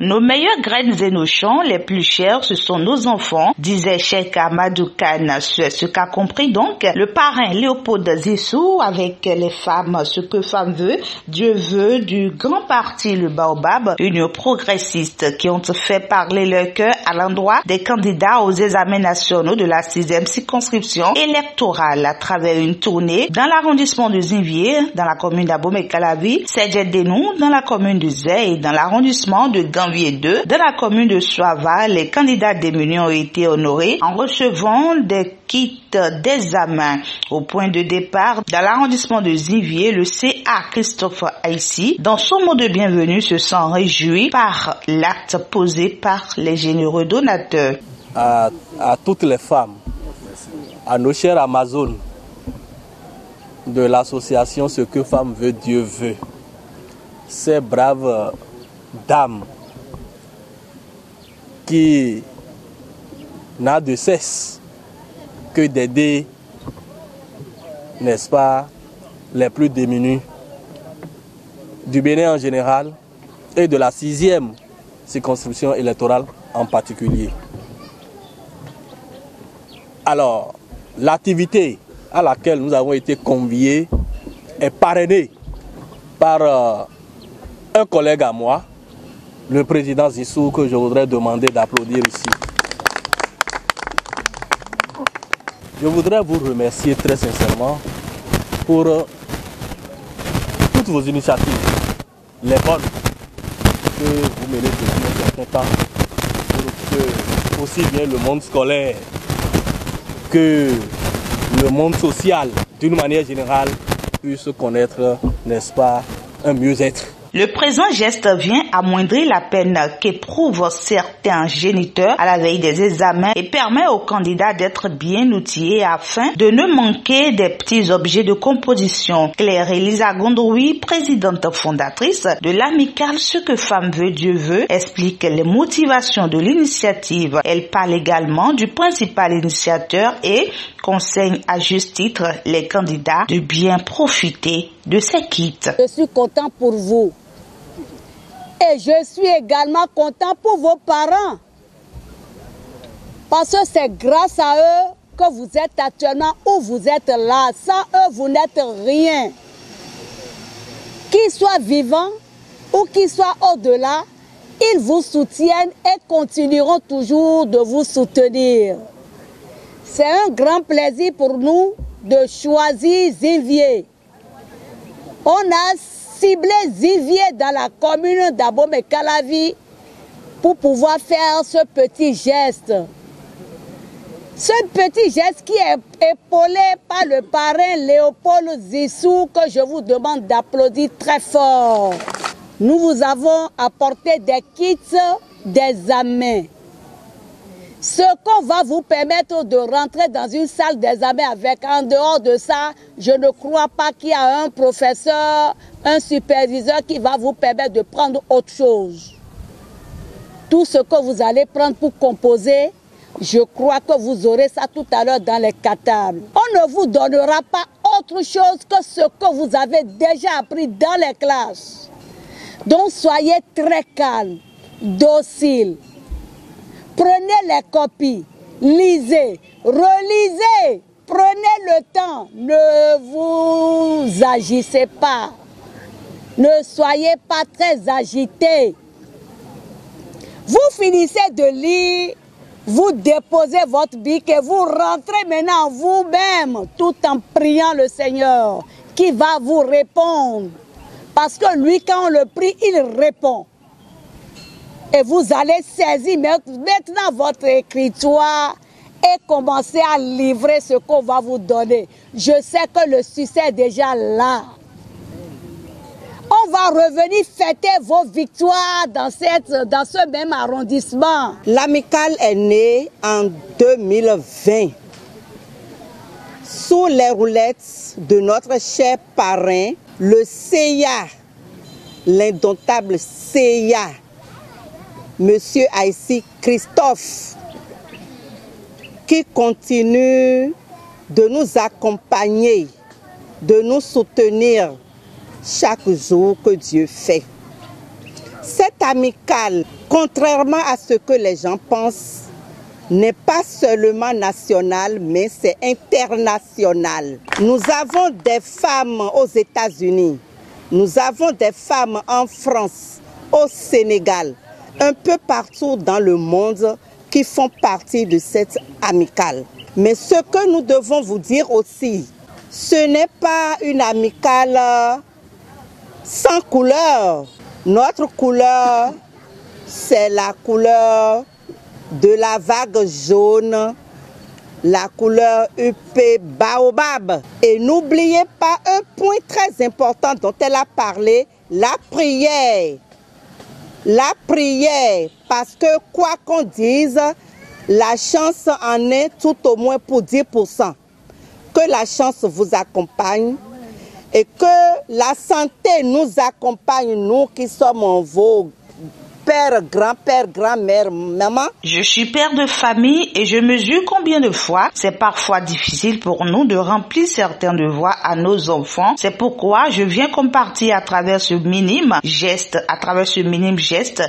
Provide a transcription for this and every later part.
Nos meilleures graines et nos champs les plus chers, ce sont nos enfants, disait Cheikh Amadou Kane. C'est ce qu'a compris donc le parrain Léopold Zissou avec les femmes, ce que femme veut, Dieu veut, du grand parti le Baobab, union progressiste, qui ont fait parler leur cœur à l'endroit des candidats aux examens nationaux de la 6e circonscription électorale à travers une tournée dans l'arrondissement de Zinvier, dans la commune d'Abomey-Calavi, Sedjedénou, dans la commune de Zé et dans l'arrondissement de Ganvier 2, dans la commune de Soava. Les candidats démunis ont été honorés en recevant des kits d'examen. Au point de départ, dans l'arrondissement de Zinvier, le CA Christophe Aïssi, dans son mot de bienvenue, se sent réjoui par l'acte posé par les généreux donateurs. À toutes les femmes, à nos chères Amazones de l'association Ce que femme veut, Dieu veut, ces braves dames qui n'a de cesse que d'aider, n'est-ce pas, les plus démunis du Bénin en général et de la 6e circonscription électorale en particulier. Alors, l'activité à laquelle nous avons été conviés est parrainée par un collègue à moi, le président Zissou, que je voudrais demander d'applaudir ici. Je voudrais vous remercier très sincèrement pour toutes vos initiatives, les bonnes que vous menez depuis un certain temps, pour que aussi bien le monde scolaire que le monde social, d'une manière générale, puisse connaître, n'est-ce pas, un mieux-être. Le présent geste vient amoindrir la peine qu'éprouvent certains géniteurs à la veille des examens et permet aux candidats d'être bien outillés afin de ne manquer des petits objets de composition. Claire Elisa Gondoui, présidente fondatrice de l'amicale Ce que femme veut, Dieu veut, explique les motivations de l'initiative. Elle parle également du principal initiateur et conseille à juste titre les candidats de bien profiter de ces kits. Je suis content pour vous. Et je suis également content pour vos parents. Parce que c'est grâce à eux que vous êtes actuellement où vous êtes là. Sans eux, vous n'êtes rien. Qu'ils soient vivants ou qu'ils soient au-delà, ils vous soutiennent et continueront toujours de vous soutenir. C'est un grand plaisir pour nous de choisir Zinvier. On a ciblé Zinvier dans la commune d'Abomey-Calavi pour pouvoir faire ce petit geste. Ce petit geste qui est épaulé par le parrain Léopold Zissou, que je vous demande d'applaudir très fort. Nous vous avons apporté des kits d'examen. Ce qu'on va vous permettre de rentrer dans une salle d'examen avec, en dehors de ça, je ne crois pas qu'il y a un professeur, un superviseur qui va vous permettre de prendre autre chose. Tout ce que vous allez prendre pour composer, je crois que vous aurez ça tout à l'heure dans les cartables. On ne vous donnera pas autre chose que ce que vous avez déjà appris dans les classes. Donc soyez très calme, docile. Prenez les copies, lisez, relisez, prenez le temps, ne vous agissez pas, ne soyez pas très agités. Vous finissez de lire, vous déposez votre bic et vous rentrez maintenant vous-même tout en priant le Seigneur qui va vous répondre. Parce que lui, quand on le prie, il répond. Et vous allez saisir maintenant votre écritoire et commencer à livrer ce qu'on va vous donner. Je sais que le succès est déjà là. On va revenir fêter vos victoires dans ce même arrondissement. L'amicale est née en 2020 sous les roulettes de notre cher parrain, le CIA, l'indomptable CIA, Monsieur Aïssi Christophe, qui continue de nous accompagner, de nous soutenir chaque jour que Dieu fait. Cette amicale, contrairement à ce que les gens pensent, n'est pas seulement nationale, mais c'est international. Nous avons des femmes aux États-Unis, nous avons des femmes en France, au Sénégal, un peu partout dans le monde qui font partie de cette amicale. Mais ce que nous devons vous dire aussi, ce n'est pas une amicale sans couleur. Notre couleur, c'est la couleur de la vague jaune, la couleur UP Baobab. Et n'oubliez pas un point très important dont elle a parlé, la prière. La prière, parce que quoi qu'on dise, la chance en est tout au moins pour 10%. Que la chance vous accompagne et que la santé nous accompagne, nous qui sommes vos père, grand-père, grand-mère, maman. Je suis père de famille et je mesure combien de fois c'est parfois difficile pour nous de remplir certains devoirs à nos enfants. C'est pourquoi je viens compartir à travers ce minime geste,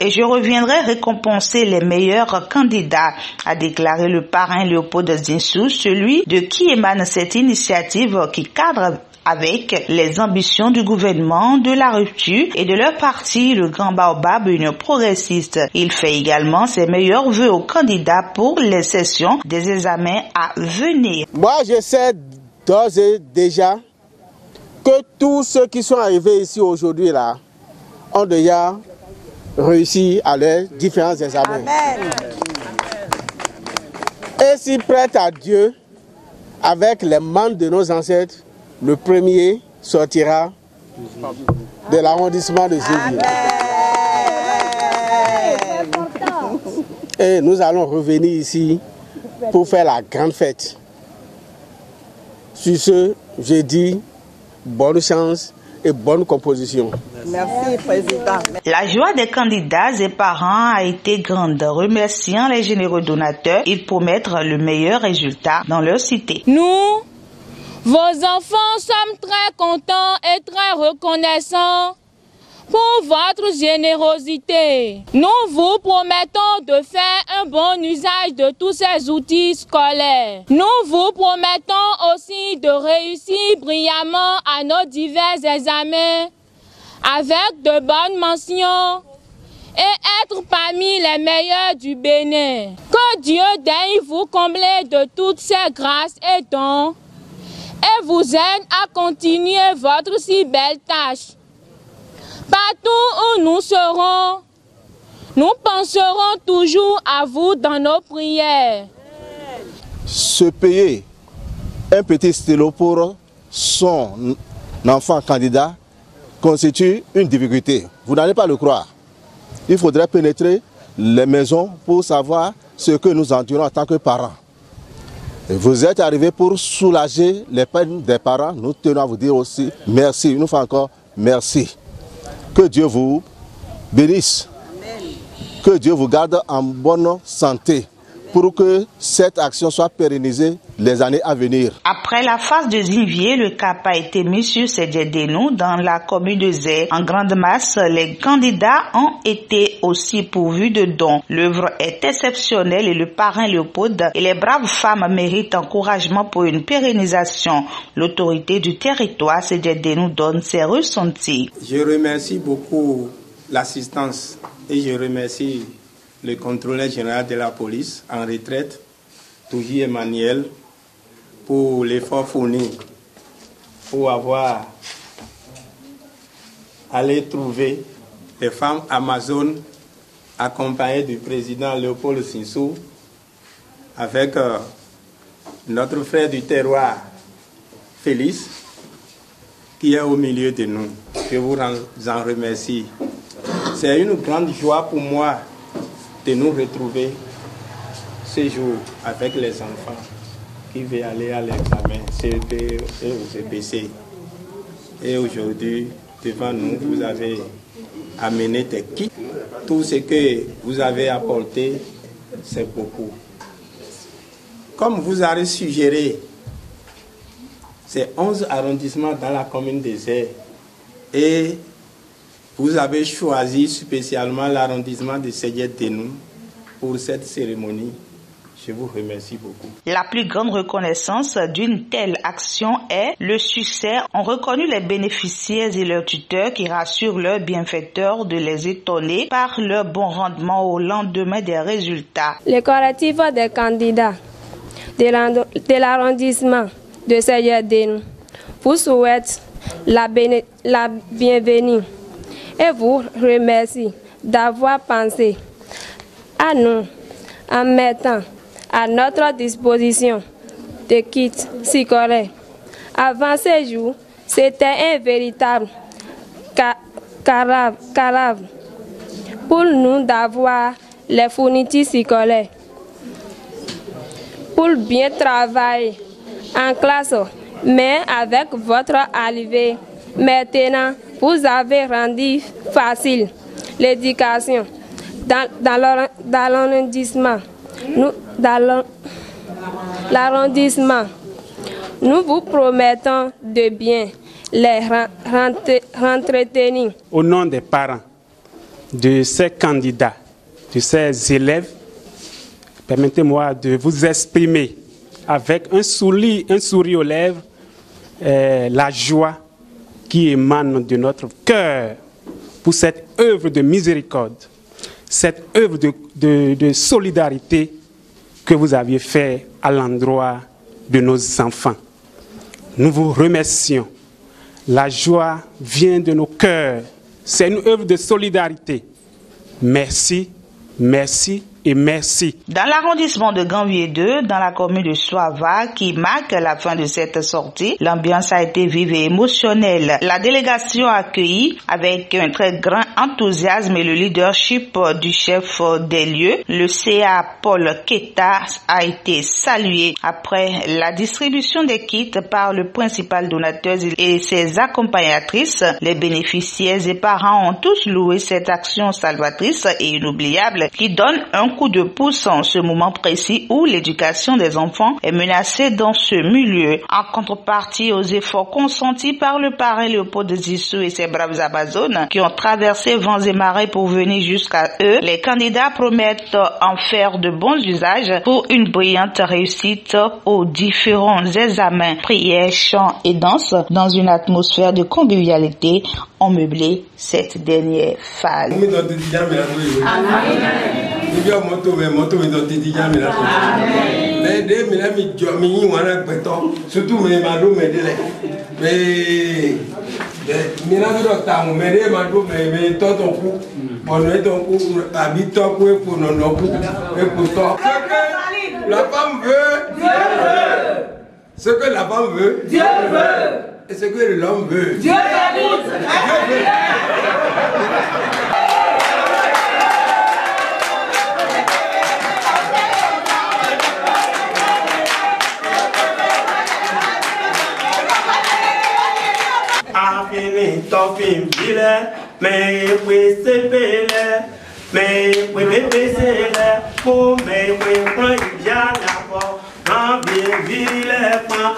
et je reviendrai récompenser les meilleurs candidats, a déclaré le parrain Léopold Zinsou, celui de qui émane cette initiative qui cadre avec les ambitions du gouvernement de la rupture et de leur parti, le Grand Baobab, Union progressiste. Il fait également ses meilleurs vœux aux candidats pour les sessions des examens à venir. Moi, je sais d'ores et déjà que tous ceux qui sont arrivés ici aujourd'hui là ont déjà réussi à leurs différents examens. Amen. Et s'ils prêtent à Dieu avec les membres de nos ancêtres, le premier sortira de l'arrondissement de Zéville. Et nous allons revenir ici pour faire la grande fête. Sur ce, je dis bonne chance et bonne composition. Merci, Président. La joie des candidats et parents a été grande. Remerciant les généreux donateurs, ils promettent le meilleur résultat dans leur cité. Nous, vos enfants, sommes très contents et très reconnaissants pour votre générosité. Nous vous promettons de faire un bon usage de tous ces outils scolaires. Nous vous promettons aussi de réussir brillamment à nos divers examens avec de bonnes mentions et être parmi les meilleurs du Bénin. Que Dieu daigne vous combler de toutes ces grâces et dons et vous aide à continuer votre si belle tâche. Partout où nous serons, nous penserons toujours à vous dans nos prières. Se payer un petit stylo pour son enfant candidat constitue une difficulté. Vous n'allez pas le croire. Il faudrait pénétrer les maisons pour savoir ce que nous endurons en tant que parents. Vous êtes arrivés pour soulager les peines des parents. Nous tenons à vous dire aussi merci. Une fois encore, merci. Que Dieu vous bénisse. Que Dieu vous garde en bonne santé pour que cette action soit pérennisée les années à venir. Après la phase de Zinvier, le cap a été mis sur Sedjedénou dans la commune de Zé. En grande masse, les candidats ont été aussi pourvus de dons. L'œuvre est exceptionnelle et le parrain Léopold et les braves femmes méritent encouragement pour une pérennisation. L'autorité du territoire Sedjedénou donne ses ressentis. Je remercie beaucoup l'assistance et je remercie le contrôleur général de la police en retraite, Touji Emmanuel, pour l'effort fourni, pour avoir allé trouver les femmes amazones accompagnées du président Léopold Zinsou, avec notre frère du terroir, Félix, qui est au milieu de nous. Je vous en remercie. C'est une grande joie pour moi de nous retrouver ce jour avec les enfants qui veulent aller à l'examen CEP et au CPC. Et aujourd'hui, devant nous, vous avez amené des kits. Tout ce que vous avez apporté, c'est beaucoup. Comme vous avez suggéré, c'est 11 arrondissements dans la commune des Zé et vous avez choisi spécialement l'arrondissement de Ségué-Ténou pour cette cérémonie. Je vous remercie beaucoup. La plus grande reconnaissance d'une telle action est le succès. On reconnu les bénéficiaires et leurs tuteurs qui rassurent leurs bienfaiteurs de les étonner par leur bon rendement au lendemain des résultats. Le collectif des candidats de l'arrondissement de Ségué-Ténou vous souhaite la bienvenue et vous remercie d'avoir pensé à nous en mettant à notre disposition des kits scolaires. Avant ces jours, c'était un véritable carave pour nous d'avoir les fournitures scolaires pour bien travailler en classe. Mais avec votre arrivée, maintenant, vous avez rendu facile l'éducation dans l'arrondissement. Nous vous promettons de bien les entretenir. Au nom des parents de ces candidats, de ces élèves, permettez-moi de vous exprimer avec un sourire aux lèvres la joie qui émane de notre cœur pour cette œuvre de miséricorde, cette œuvre de solidarité que vous aviez fait à l'endroit de nos enfants. Nous vous remercions. La joie vient de nos cœurs. C'est une œuvre de solidarité. Merci, merci et merci. Dans l'arrondissement de Ganvier 2, dans la commune de Soava, qui marque la fin de cette sortie, l'ambiance a été vive et émotionnelle. La délégation a accueilli avec un très grand enthousiasme et le leadership du chef des lieux. Le CA Paul Keta a été salué après la distribution des kits par le principal donateur et ses accompagnatrices. Les bénéficiaires et parents ont tous loué cette action salvatrice et inoubliable qui donne un coup de pouce en ce moment précis où l'éducation des enfants est menacée dans ce milieu. En contrepartie aux efforts consentis par le parrain Léopold Zissou et ses braves Amazones qui ont traversé vents et marées pour venir jusqu'à eux, les candidats promettent en faire de bons usages pour une brillante réussite aux différents examens. Prières, chants et danses dans une atmosphère de convivialité ont meublé cette dernière phase. La femme veut, Dieu veut. Ce que la femme veut, Dieu veut. Et ce que l'homme veut, Dieu veut. Afini tofin bile, me we sepele, me we bebesele, po me we pran ya la po, nan bien vile pan.